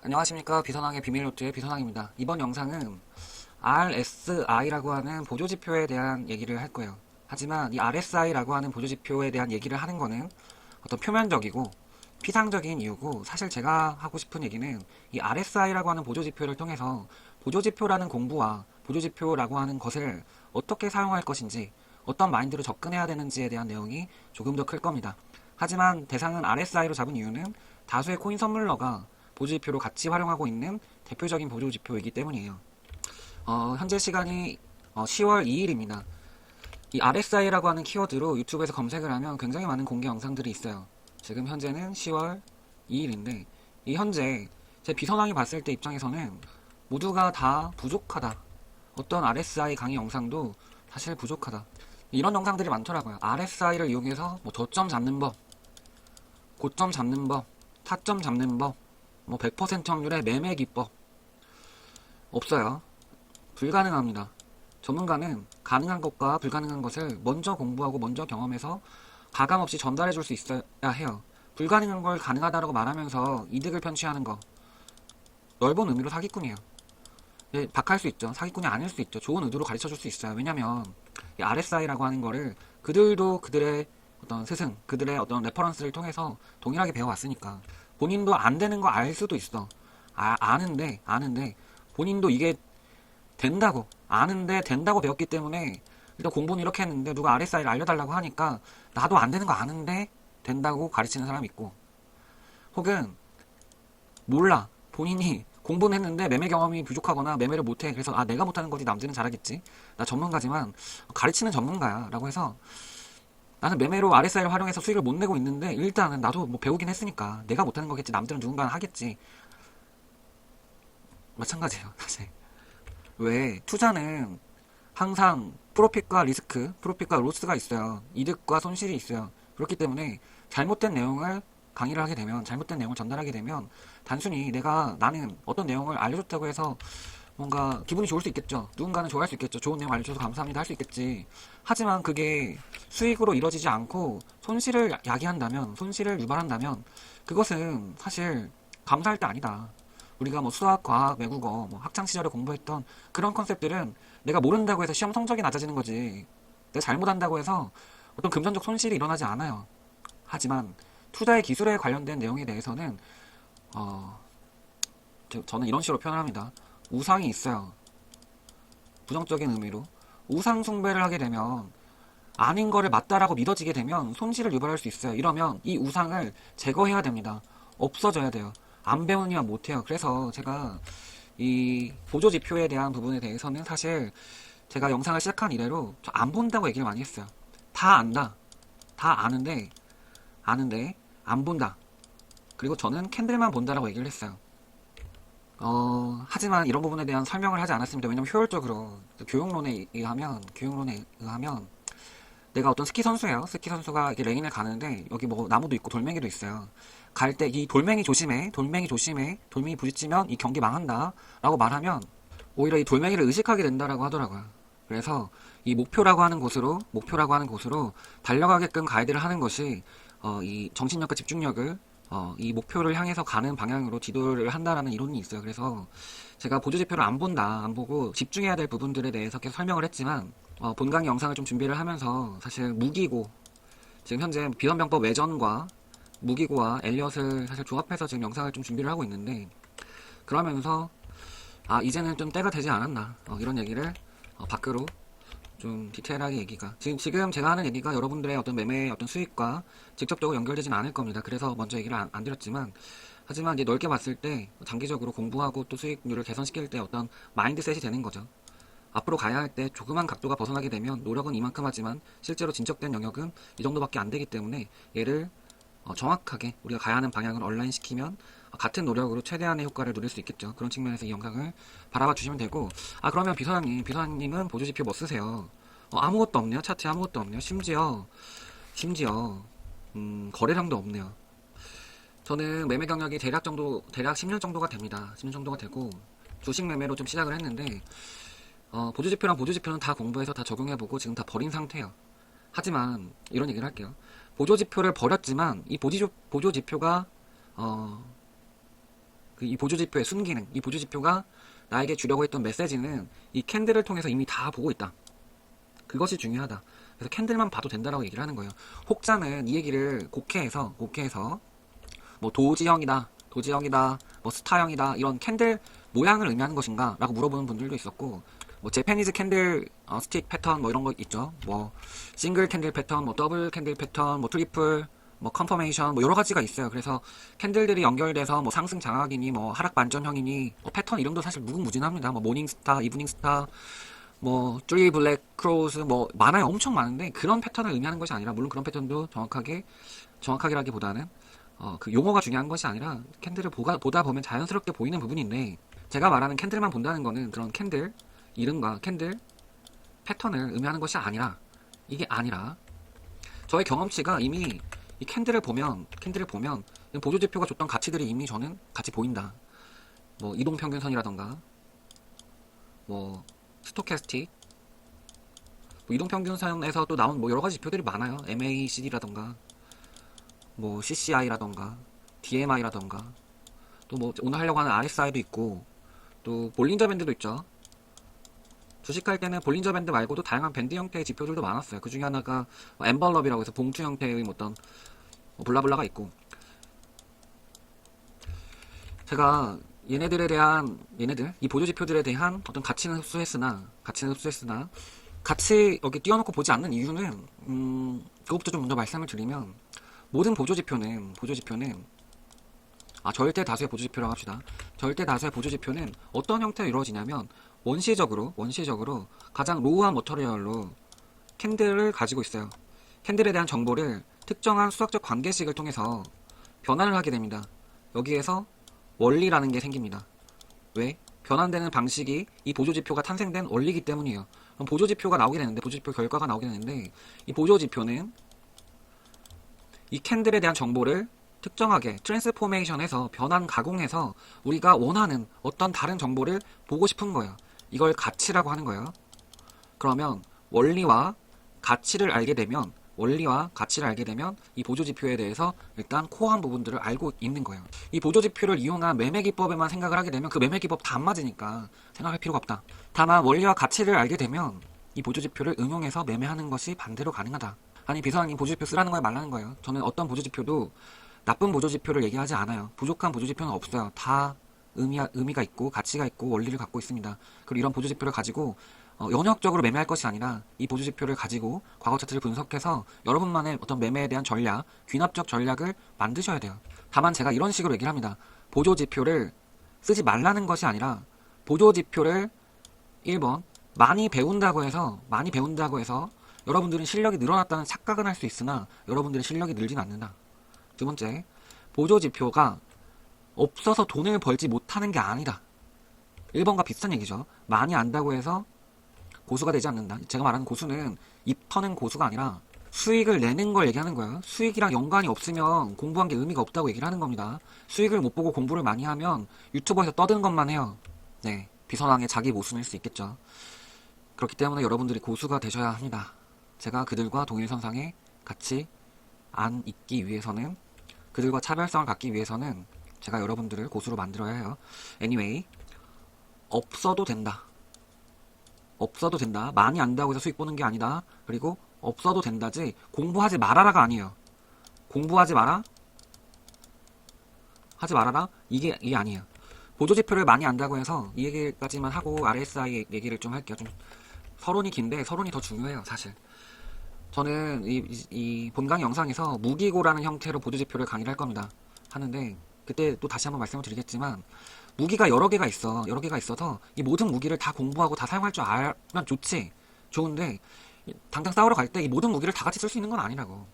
안녕하십니까. 비선왕의 비밀노트의 비선왕입니다. 이번 영상은 RSI라고 하는 보조지표에 대한 얘기를 할 거예요. 하지만 이 RSI라고 하는 보조지표에 대한 얘기를 하는 거는 어떤 표면적이고 피상적인 이유고, 사실 제가 하고 싶은 얘기는 이 RSI라고 하는 보조지표를 통해서 보조지표라는 공부와 보조지표라고 하는 것을 어떻게 사용할 것인지, 어떤 마인드로 접근해야 되는지에 대한 내용이 조금 더 클 겁니다. 하지만 대상은 RSI로 잡은 이유는 다수의 코인 선물러가 보조지표로 같이 활용하고 있는 대표적인 보조지표이기 때문이에요. 현재 시간이 10월 2일입니다. 이 RSI라고 하는 키워드로 유튜브에서 검색을 하면 굉장히 많은 공개 영상들이 있어요. 지금 현재는 10월 2일인데, 이 현재 제 비선왕이 봤을 때 입장에서는 모두가 다 부족하다. 어떤 RSI 강의 영상도 사실 부족하다. 이런 영상들이 많더라고요. RSI를 이용해서 뭐 저점 잡는 법, 고점 잡는 법, 타점 잡는 법, 뭐 100% 확률의 매매 기법. 없어요. 불가능합니다. 전문가는 가능한 것과 불가능한 것을 먼저 공부하고 먼저 경험해서 가감없이 전달해 줄 수 있어야 해요. 불가능한 걸 가능하다라고 말하면서 이득을 편취하는 거, 넓은 의미로 사기꾼이에요. 예, 박할 수 있죠. 사기꾼이 아닐 수 있죠. 좋은 의도로 가르쳐 줄 수 있어요. 왜냐면 이 RSI라고 하는 거를 그들도 그들의 어떤 스승, 그들의 어떤 레퍼런스를 통해서 동일하게 배워왔으니까 본인도 안 되는 거 알 수도 있어. 아는데 본인도 이게 된다고, 아는데 된다고 배웠기 때문에 일단 공부는 이렇게 했는데 누가 RSI를 알려달라고 하니까 나도 안 되는 거 아는데 된다고 가르치는 사람이 있고, 혹은 몰라, 본인이 공부는 했는데 매매 경험이 부족하거나 매매를 못해, 그래서 내가 못하는 거지 남들은 잘하겠지, 나 전문가지만 가르치는 전문가야 라고 해서 나는 매매로 RSI를 활용해서 수익을 못 내고 있는데 일단은 나도 뭐 배우긴 했으니까 내가 못하는 거겠지, 남들은 누군가는 하겠지. 마찬가지예요 사실. 왜 투자는 항상 프로핏과 리스크, 프로핏과 로스가 있어요. 이득과 손실이 있어요. 그렇기 때문에 잘못된 내용을 강의를 하게 되면, 잘못된 내용을 전달하게 되면 단순히 나는 어떤 내용을 알려줬다고 해서 뭔가 기분이 좋을 수 있겠죠. 누군가는 좋아할 수 있겠죠. 좋은 내용 알려줘서 감사합니다 할 수 있겠지. 하지만 그게 수익으로 이루어지지 않고 손실을 야기한다면, 손실을 유발한다면 그것은 사실 감사할 때 아니다. 우리가 뭐 수학, 과학, 외국어, 뭐 학창 시절에 공부했던 그런 컨셉들은 내가 모른다고 해서 시험 성적이 낮아지는 거지, 내가 잘못한다고 해서 어떤 금전적 손실이 일어나지 않아요. 하지만 투자의 기술에 관련된 내용에 대해서는 어, 저는 이런 식으로 표현을 합니다. 우상이 있어요. 부정적인 의미로 우상 숭배를 하게 되면, 아닌 거를 맞다라고 믿어지게 되면 손실을 유발할 수 있어요. 이러면 이 우상을 제거해야 됩니다. 없어져야 돼요. 안 배우니까 못해요. 그래서 제가 이 보조지표에 대한 부분에 대해서는 사실 제가 영상을 시작한 이래로 안 본다고 얘기를 많이 했어요. 다 안다. 다 아는데 안 본다. 그리고 저는 캔들만 본다라고 얘기를 했어요. 하지만 이런 부분에 대한 설명을 하지 않았습니다. 왜냐면 효율적으로, 교육론에 의하면 내가 어떤 스키 선수예요. 스키 선수가 이렇게 레인을 가는데 여기 뭐 나무도 있고 돌멩이도 있어요. 갈 때 이 돌멩이 조심해, 돌멩이 조심해, 돌멩이 부딪히면 이 경기 망한다 라고 말하면 오히려 이 돌멩이를 의식하게 된다라고 하더라고요. 그래서 이 목표라고 하는 곳으로 달려가게끔 가이드를 하는 것이 이 정신력과 집중력을 이 목표를 향해서 가는 방향으로 지도를 한다라는 이론이 있어요. 그래서 제가 보조지표를 안 본다, 안 보고 집중해야 될 부분들에 대해서 계속 설명을 했지만, 본 강의 영상을 좀 준비를 하면서 사실 무기고, 지금 현재 비선병법 외전과 무기고와 엘리엇을 사실 조합해서 지금 영상을 좀 준비를 하고 있는데, 그러면서 이제는 좀 때가 되지 않았나, 이런 얘기를 밖으로 좀 디테일하게 얘기가, 지금 제가 하는 얘기가 여러분들의 어떤 매매의 어떤 수익과 직접적으로 연결되진 않을 겁니다. 그래서 먼저 얘기를 안 드렸지만, 하지만 이제 넓게 봤을 때 장기적으로 공부하고 또 수익률을 개선시킬 때 어떤 마인드셋이 되는 거죠. 앞으로 가야 할 때 조그만 각도가 벗어나게 되면 노력은 이만큼 하지만 실제로 진척된 영역은 이 정도밖에 안 되기 때문에, 얘를 정확하게 우리가 가야 하는 방향을 얼라인 시키면 같은 노력으로 최대한의 효과를 누릴 수 있겠죠. 그런 측면에서 이 영상을 바라봐 주시면 되고, 그러면 비서장님은 보조지표 뭐 쓰세요? 아무것도 없네요. 차트에 아무것도 없네요. 심지어 거래량도 없네요. 저는 매매 경력이 대략 10년 정도가 됩니다. 10년 정도가 되고 주식 매매로 좀 시작을 했는데, 보조지표는 다 공부해서 다 적용해보고 지금 다 버린 상태예요. 하지만 이런 얘기를 할게요. 보조지표를 버렸지만 이 보조지표가 이 보조지표의 순기능, 이 보조지표가 나에게 주려고 했던 메시지는 이 캔들을 통해서 이미 다 보고 있다. 그것이 중요하다. 그래서 캔들만 봐도 된다라고 얘기를 하는 거예요. 혹자는 이 얘기를 곡해해서 뭐 도지형이다, 뭐 스타형이다, 이런 캔들 모양을 의미하는 것인가? 라고 물어보는 분들도 있었고, 뭐 제패니즈 캔들 스틱 패턴 뭐 이런 거 있죠. 뭐 싱글 캔들 패턴, 뭐 더블 캔들 패턴, 뭐 트리플, 뭐 컨퍼메이션, 뭐 여러 가지가 있어요. 그래서 캔들들이 연결돼서 뭐 상승 장악이니 뭐 하락 반전형이니 뭐 패턴 이름도 사실 무궁무진합니다. 뭐 모닝 스타, 이브닝 스타, 뭐 트리 블랙 크로우즈 뭐 많아요. 엄청 많은데 그런 패턴을 의미하는 것이 아니라, 물론 그런 패턴도 정확하게라기보다는 그 용어가 중요한 것이 아니라 캔들을 보다 보면 자연스럽게 보이는 부분인데, 제가 말하는 캔들만 본다는 거는 그런 캔들 이름과 캔들 패턴을 의미하는 것이 아니라, 이게 아니라 저의 경험치가 이미 이 캔들을 보면 보조지표가 줬던 가치들이 이미 저는 같이 보인다. 뭐 이동평균선이라던가 뭐 스토캐스틱, 뭐 이동평균선에서 또 나온 뭐 여러가지 지표들이 많아요. MACD라던가 뭐 CCI라던가 DMI라던가 또 뭐 오늘 하려고 하는 RSI도 있고, 또 볼린저 밴드도 있죠. 주식할 때는 볼린저 밴드 말고도 다양한 밴드 형태의 지표들도 많았어요. 그 중에 하나가 엠벌럽이라고 해서 봉투 형태의 어떤 블라블라가 있고, 제가 이 보조지표들에 대한 어떤 가치는 흡수했으나 같이 여기 띄워놓고 보지 않는 이유는, 그것부터 좀 먼저 말씀을 드리면, 모든 보조지표는 절대 다수의 보조지표라고 합시다. 절대 다수의 보조지표는 어떤 형태로 이루어지냐면, 원시적으로 가장 로우한 머터리얼로 캔들을 가지고 있어요. 캔들에 대한 정보를 특정한 수학적 관계식을 통해서 변환을 하게 됩니다. 여기에서 원리라는 게 생깁니다. 왜? 변환되는 방식이 이 보조지표가 탄생된 원리이기 때문이에요. 그럼 보조지표 결과가 나오게 되는데, 이 보조지표는 이 캔들에 대한 정보를 특정하게 트랜스포메이션해서 변환 가공해서 우리가 원하는 어떤 다른 정보를 보고 싶은 거예요. 이걸 가치라고 하는 거예요. 그러면 원리와 가치를 알게 되면 이 보조지표에 대해서 일단 코어한 부분들을 알고 있는 거예요. 이 보조지표를 이용한 매매기법에만 생각을 하게 되면 그 매매기법 다 안 맞으니까 생각할 필요가 없다. 다만 원리와 가치를 알게 되면 이 보조지표를 응용해서 매매하는 것이 반대로 가능하다. 아니, 비서관님 보조지표 쓰라는 거에 말라는 거예요. 저는 어떤 보조지표도 나쁜 보조지표를 얘기하지 않아요. 부족한 보조지표는 없어요. 다 의미가 있고 가치가 있고 원리를 갖고 있습니다. 그리고 이런 보조지표를 가지고 연역적으로 매매할 것이 아니라, 이 보조지표를 가지고 과거 차트를 분석해서 여러분만의 어떤 매매에 대한 전략, 귀납적 전략을 만드셔야 돼요. 다만 제가 이런 식으로 얘기를 합니다. 보조지표를 쓰지 말라는 것이 아니라, 보조지표를 1번 많이 배운다고 해서 여러분들은 실력이 늘어났다는 착각은 할 수 있으나 여러분들의 실력이 늘진 않는다. 두 번째, 보조지표가 없어서 돈을 벌지 못하는 게 아니다. 1번과 비슷한 얘기죠. 많이 안다고 해서 고수가 되지 않는다. 제가 말하는 고수는 입 터는 고수가 아니라 수익을 내는 걸 얘기하는 거예요. 수익이랑 연관이 없으면 공부한 게 의미가 없다고 얘기를 하는 겁니다. 수익을 못 보고 공부를 많이 하면 유튜버에서 떠드는 것만 해요. 네, 비선왕의 자기 모순일 수 있겠죠. 그렇기 때문에 여러분들이 고수가 되셔야 합니다. 제가 그들과 동일선상에 같이 안 있기 위해서는, 그들과 차별성을 갖기 위해서는 제가 여러분들을 고수로 만들어야 해요. anyway, 없어도 된다. 많이 안다고 해서 수익 보는 게 아니다. 그리고 없어도 된다지 공부하지 말아라가 아니에요. 공부하지 마라? 하지 말아라? 이게 아니에요. 보조지표를 많이 안다고 해서 이 얘기까지만 하고 RSI 얘기를 좀 할게요. 좀 서론이 긴데 서론이 더 중요해요, 사실. 저는 이 본강 영상에서 무기고라는 형태로 보조지표를 강의를 할 겁니다. 하는데 그때 또 다시 한번 말씀을 드리겠지만, 무기가 여러 개가 있어서 이 모든 무기를 다 공부하고 다 사용할 줄 알면 좋은데 당장 싸우러 갈 때 이 모든 무기를 다 같이 쓸 수 있는 건 아니라고.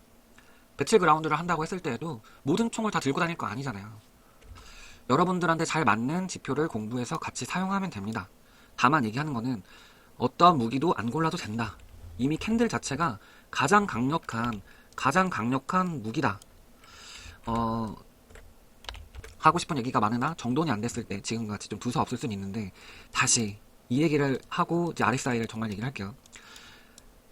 배틀그라운드를 한다고 했을 때에도 모든 총을 다 들고 다닐 거 아니잖아요. 여러분들한테 잘 맞는 지표를 공부해서 같이 사용하면 됩니다. 다만 얘기하는 거는 어떤 무기도 안 골라도 된다. 이미 캔들 자체가 가장 강력한 무기다. 하고 싶은 얘기가 많으나 정돈이 안 됐을 때 지금같이 좀 두서 없을 수는 있는데, 다시 이 얘기를 하고 이제 RSI를 정말 얘기를 할게요.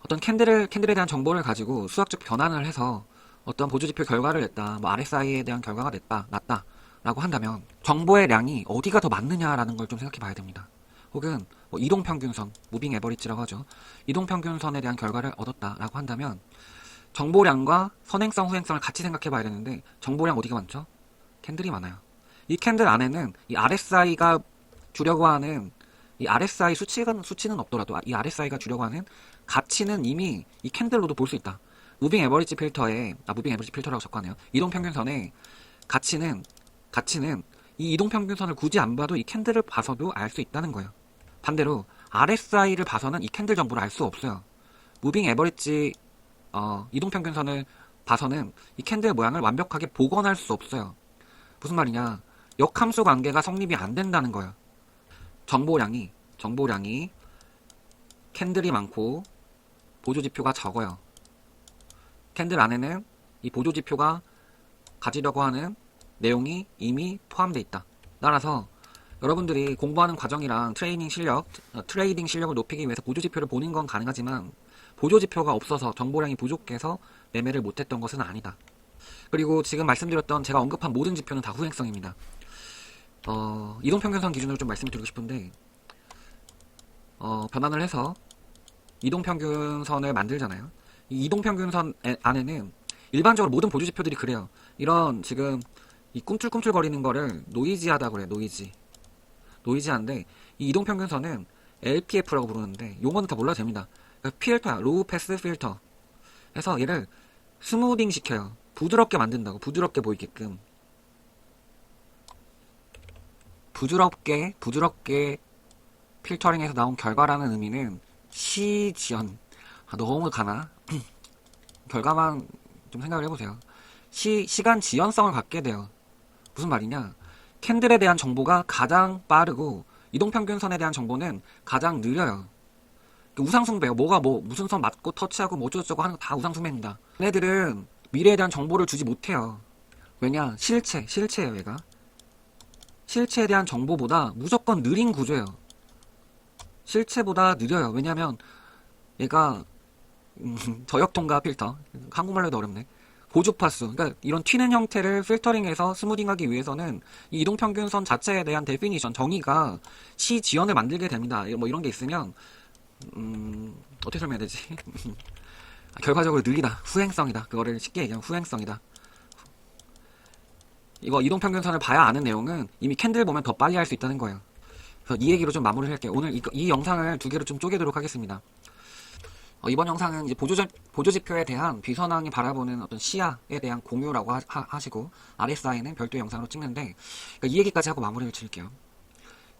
어떤 캔들에 대한 정보를 가지고 수학적 변환을 해서 어떤 보조지표 결과를 냈다. 뭐 RSI에 대한 결과가 났다. 라고 한다면 정보의 량이 어디가 더 많느냐라는 걸 좀 생각해 봐야 됩니다. 혹은 뭐 이동평균선, 무빙 에버리지라고 하죠. 이동평균선에 대한 결과를 얻었다라고 한다면 정보량과 선행성, 후행성을 같이 생각해 봐야 되는데 정보량 어디가 많죠? 캔들이 많아요. 이 캔들 안에는 이 RSI가 주려고 하는 이 RSI 수치는 없더라도 이 RSI가 주려고 하는 가치는 이미 이 캔들로도 볼 수 있다. 무빙 에버리지 필터라고 적어하네요. 이동평균선의 가치는 이 이동평균선을 굳이 안 봐도 이 캔들을 봐서도 알 수 있다는 거예요. 반대로 RSI를 봐서는 이 캔들 정보를 알 수 없어요. 무빙 에버리지 이동평균선을 봐서는 이 캔들 모양을 완벽하게 복원할 수 없어요. 무슨 말이냐? 역함수 관계가 성립이 안 된다는 거예요. 정보량이 캔들이 많고 보조지표가 적어요. 캔들 안에는 이 보조지표가 가지려고 하는 내용이 이미 포함되어 있다. 따라서 여러분들이 공부하는 과정이랑 트레이딩 실력을 높이기 위해서 보조지표를 보는 건 가능하지만 보조지표가 없어서 정보량이 부족해서 매매를 못했던 것은 아니다. 그리고 지금 말씀드렸던 제가 언급한 모든 지표는 다 후행성입니다. 이동평균선 기준으로 좀 말씀을 드리고 싶은데 변환을 해서 이동평균선을 만들잖아요. 이 이동평균선 안에는 일반적으로 모든 보조지표들이 그래요. 이런 지금 이 꿈틀꿈틀거리는 거를 노이지하다고 그래요. 노이지한데 이 이동평균선은 LPF라고 부르는데 용어는 다 몰라도 됩니다. 필터야. 로우 패스 필터 해서 얘를 스무딩 시켜요. 부드럽게 만든다고. 부드럽게 보이게끔 부드럽게 필터링해서 나온 결과라는 의미는 시지연. 너무 가나? 결과만 좀 생각을 해보세요. 시간 지연성을 갖게 돼요. 무슨 말이냐? 캔들에 대한 정보가 가장 빠르고 이동평균선에 대한 정보는 가장 느려요. 우상숭배요. 무슨 선 맞고 터치하고 뭐 어쩌고저쩌고 하는 거 다 우상숭배입니다. 얘네들은 미래에 대한 정보를 주지 못해요. 왜냐? 실체예요, 얘가. 실체에 대한 정보보다 무조건 느린 구조예요. 실체보다 느려요. 왜냐면 얘가 저역통과 필터, 한국말로 해도 어렵네. 고주파수, 그러니까 이런 튀는 형태를 필터링해서 스무딩하기 위해서는 이 이동평균선 자체에 대한 데피니션, 정의가 시지연을 만들게 됩니다. 뭐 이런 게 있으면 어떻게 설명해야 되지? 결과적으로 느리다, 후행성이다. 그거를 쉽게 얘기하면 후행성이다. 이거 이동평균선을 봐야 아는 내용은 이미 캔들 보면 더 빨리 할 수 있다는 거예요. 그래서 이 얘기로 좀 마무리를 할게요. 오늘 이 영상을 두 개로 좀 쪼개도록 하겠습니다. 이번 영상은 이제 보조지표에 대한 비선왕이 바라보는 어떤 시야에 대한 공유라고 하시고 RSI는 별도의 영상으로 찍는데 그러니까 이 얘기까지 하고 마무리를 지을게요.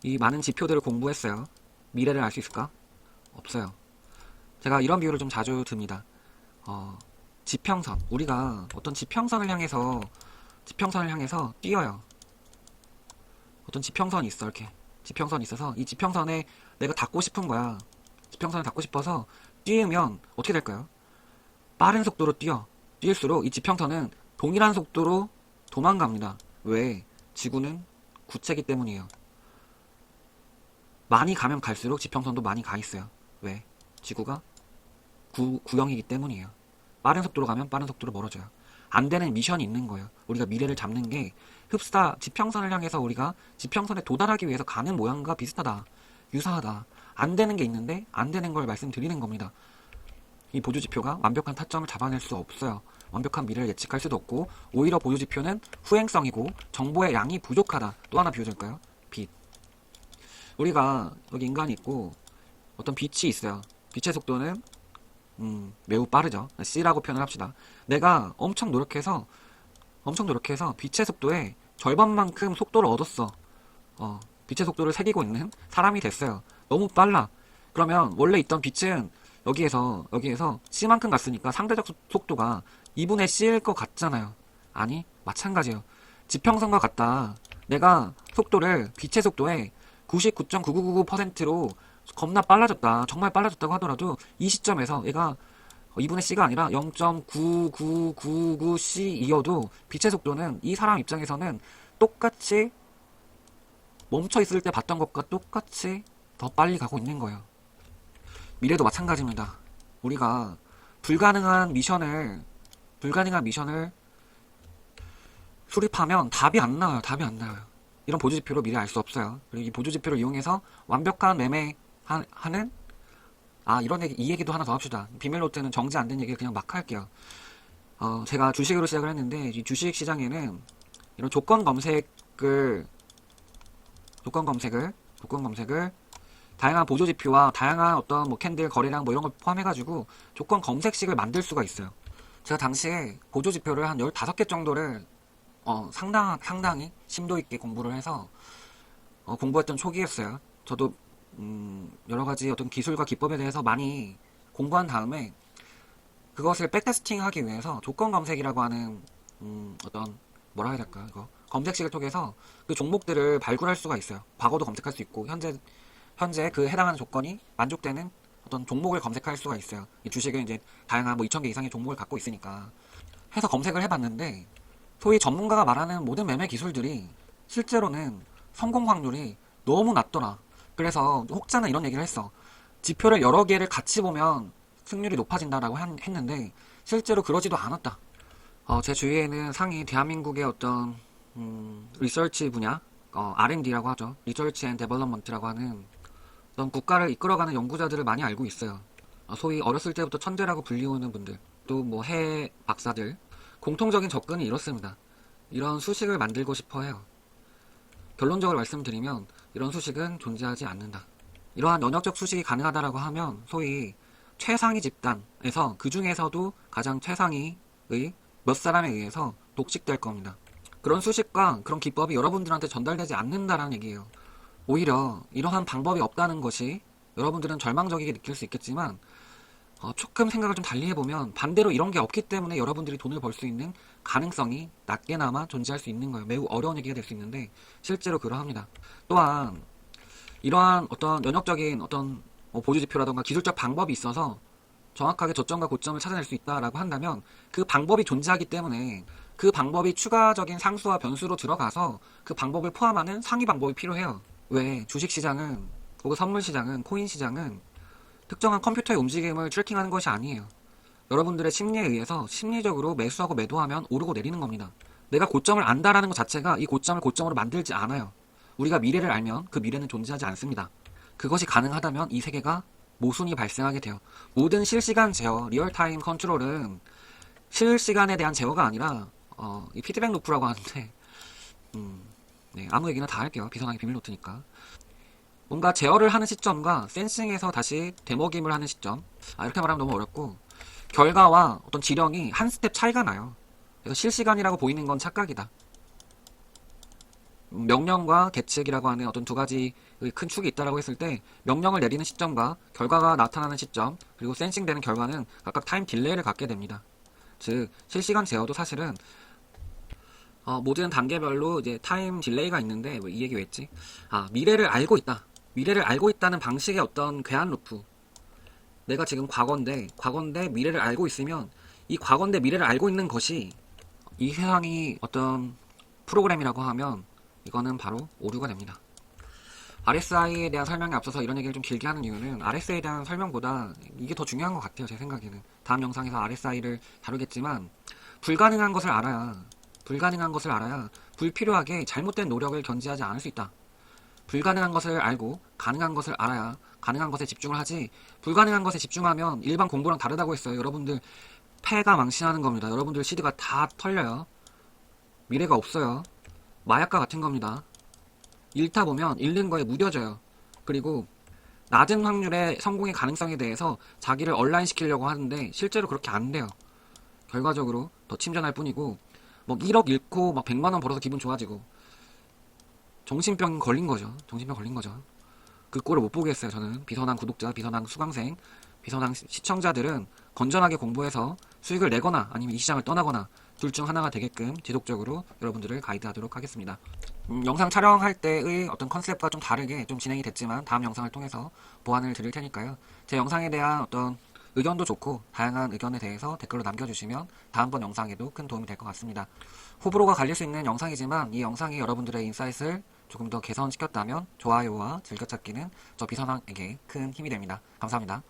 이 많은 지표들을 공부했어요. 미래를 알 수 있을까? 없어요. 제가 이런 비유를 좀 자주 듭니다. 지평선. 우리가 어떤 지평선을 향해서 뛰어요. 어떤 지평선이 있어. 이렇게 지평선이 있어서 이 지평선에 내가 닿고 싶은 거야. 지평선을 닿고 싶어서 뛰면 어떻게 될까요? 빠른 속도로 뛰일수록 이 지평선은 동일한 속도로 도망갑니다. 왜? 지구는 구체이기 때문이에요. 많이 가면 갈수록 지평선도 많이 가 있어요. 왜? 지구가 구형이기 때문이에요. 빠른 속도로 가면 빠른 속도로 멀어져요. 안 되는 미션이 있는 거예요. 우리가 미래를 잡는 게 지평선을 향해서 우리가 지평선에 도달하기 위해서 가는 모양과 비슷하다. 유사하다. 안 되는 게 있는데 안 되는 걸 말씀드리는 겁니다. 이 보조지표가 완벽한 타점을 잡아낼 수 없어요. 완벽한 미래를 예측할 수도 없고 오히려 보조지표는 후행성이고 정보의 양이 부족하다. 또 하나 비워줄까요? 빛. 우리가 여기 인간이 있고 어떤 빛이 있어요. 빛의 속도는 매우 빠르죠. C라고 표현을 합시다. 내가 엄청 노력해서 빛의 속도의 절반만큼 속도를 얻었어. 빛의 속도를 새기고 있는 사람이 됐어요. 너무 빨라. 그러면 원래 있던 빛은 여기에서 C만큼 갔으니까 상대적 속도가 2분의 C일 것 같잖아요. 아니, 마찬가지예요. 지평선과 같다. 내가 빛의 속도에 99.9999%로 겁나 빨라졌다. 정말 빨라졌다고 하더라도 이 시점에서 얘가 2분의 C가 아니라 0.99999C이어도 빛의 속도는 이 사람 입장에서는 똑같이 멈춰있을 때 봤던 것과 똑같이 더 빨리 가고 있는 거예요. 미래도 마찬가지입니다. 우리가 불가능한 미션을 수립하면 답이 안 나와요. 답이 안 나와요. 이런 보조지표로 미래 알 수 없어요. 그리고 이 보조지표를 이용해서 완벽한 매매하는 이런 얘기, 이 얘기도 하나 더 합시다. 비밀노트는 정지 안 된 얘기 그냥 막 할게요. 제가 주식으로 시작을 했는데 이 주식 시장에는 이런 조건 검색을 다양한 보조지표와 다양한 어떤 뭐 캔들 거래량 뭐 이런 걸 포함해가지고 조건 검색식을 만들 수가 있어요. 제가 당시에 보조지표를 한 15개 정도를 상당히 심도 있게 공부를 해서 공부했던 초기였어요. 저도 여러 가지 어떤 기술과 기법에 대해서 많이 공부한 다음에 그것을 백테스팅하기 위해서 조건 검색이라고 하는 어떤 뭐라 해야 될까 이거 검색식을 통해서 그 종목들을 발굴할 수가 있어요. 과거도 검색할 수 있고 현재 그 해당하는 조건이 만족되는 어떤 종목을 검색할 수가 있어요. 이 주식은 이제 다양한 뭐 2,000개 이상의 종목을 갖고 있으니까 해서 검색을 해봤는데 소위 전문가가 말하는 모든 매매 기술들이 실제로는 성공 확률이 너무 낮더라. 그래서 혹자는 이런 얘기를 했어. 지표를 여러 개를 같이 보면 승률이 높아진다라고 했는데 실제로 그러지도 않았다. 제 주위에는 상위 대한민국의 어떤 리서치 분야, R&D라고 하죠. 리서치 앤 데벨롭먼트라고 하는 어떤 국가를 이끌어가는 연구자들을 많이 알고 있어요. 소위 어렸을 때부터 천재라고 불리우는 분들, 또 뭐 해외 박사들, 공통적인 접근이 이렇습니다. 이런 수식을 만들고 싶어 해요. 결론적으로 말씀드리면 이런 수식은 존재하지 않는다. 이러한 연역적 수식이 가능하다라고 하면 소위 최상위 집단에서 그 중에서도 가장 최상위의 몇 사람에 의해서 독식될 겁니다. 그런 수식과 그런 기법이 여러분들한테 전달되지 않는다라는 얘기예요. 오히려 이러한 방법이 없다는 것이 여러분들은 절망적이게 느낄 수 있겠지만 조금 생각을 좀 달리 해보면 반대로 이런 게 없기 때문에 여러분들이 돈을 벌 수 있는 가능성이 낮게나마 존재할 수 있는 거예요. 매우 어려운 얘기가 될 수 있는데 실제로 그러합니다. 또한 이러한 어떤 연역적인 어떤 보조지표라던가 기술적 방법이 있어서 정확하게 저점과 고점을 찾아낼 수 있다라고 한다면 그 방법이 존재하기 때문에 그 방법이 추가적인 상수와 변수로 들어가서 그 방법을 포함하는 상위 방법이 필요해요. 왜 주식시장은 혹은 선물시장은 코인시장은 특정한 컴퓨터의 움직임을 트래킹하는 것이 아니에요. 여러분들의 심리에 의해서 심리적으로 매수하고 매도하면 오르고 내리는 겁니다. 내가 고점을 안다라는 것 자체가 이 고점을 고점으로 만들지 않아요. 우리가 미래를 알면 그 미래는 존재하지 않습니다. 그것이 가능하다면 이 세계가 모순이 발생하게 돼요. 모든 실시간 제어, 리얼타임 컨트롤은 실시간에 대한 제어가 아니라 이 피드백 루프라고 하는데 네, 아무 얘기나 다 할게요. 비선왕의 비밀노트니까. 뭔가 제어를 하는 시점과 센싱에서 다시 되먹임을 하는 시점, 이렇게 말하면 너무 어렵고 결과와 어떤 지령이 한 스텝 차이가 나요. 그래서 실시간이라고 보이는 건 착각이다. 명령과 계측이라고 하는 어떤 두 가지의 큰 축이 있다라고 했을 때 명령을 내리는 시점과 결과가 나타나는 시점 그리고 센싱되는 결과는 각각 타임 딜레이를 갖게 됩니다. 즉 실시간 제어도 사실은 모든 단계별로 이제 타임 딜레이가 있는데 이 얘기 왜 했지? 미래를 알고 있다. 미래를 알고 있다는 방식의 어떤 괴한 루프. 내가 지금 과거인데 미래를 알고 있으면 이 과거인데 미래를 알고 있는 것이 이 세상이 어떤 프로그램이라고 하면 이거는 바로 오류가 됩니다. RSI에 대한 설명에 앞서서 이런 얘기를 좀 길게 하는 이유는 RSI에 대한 설명보다 이게 더 중요한 것 같아요. 제 생각에는. 다음 영상에서 RSI를 다루겠지만 불가능한 것을 알아야 불필요하게 잘못된 노력을 견지하지 않을 수 있다. 불가능한 것을 알고 가능한 것을 알아야 가능한 것에 집중을 하지 불가능한 것에 집중하면 일반 공부랑 다르다고 했어요. 여러분들 폐가 망신하는 겁니다. 여러분들 시드가 다 털려요. 미래가 없어요. 마약과 같은 겁니다. 잃다 보면 잃는 거에 무뎌져요. 그리고 낮은 확률의 성공의 가능성에 대해서 자기를 얼라인 시키려고 하는데 실제로 그렇게 안 돼요. 결과적으로 더 침전할 뿐이고 뭐 1억 잃고 막 100만 원 벌어서 기분 좋아지고 정신병 걸린 거죠. 그 꼴을 못 보겠어요. 저는 비선왕 구독자, 비선왕 수강생, 비선왕 시청자들은 건전하게 공부해서 수익을 내거나 아니면 이 시장을 떠나거나 둘 중 하나가 되게끔 지속적으로 여러분들을 가이드하도록 하겠습니다. 영상 촬영할 때의 어떤 컨셉과 좀 다르게 좀 진행이 됐지만 다음 영상을 통해서 보완을 드릴 테니까요. 제 영상에 대한 어떤 의견도 좋고 다양한 의견에 대해서 댓글로 남겨주시면 다음번 영상에도 큰 도움이 될 것 같습니다. 호불호가 갈릴 수 있는 영상이지만 이 영상이 여러분들의 인사이트를 조금 더 개선시켰다면 좋아요와 즐겨찾기는 저 비선왕에게 큰 힘이 됩니다. 감사합니다.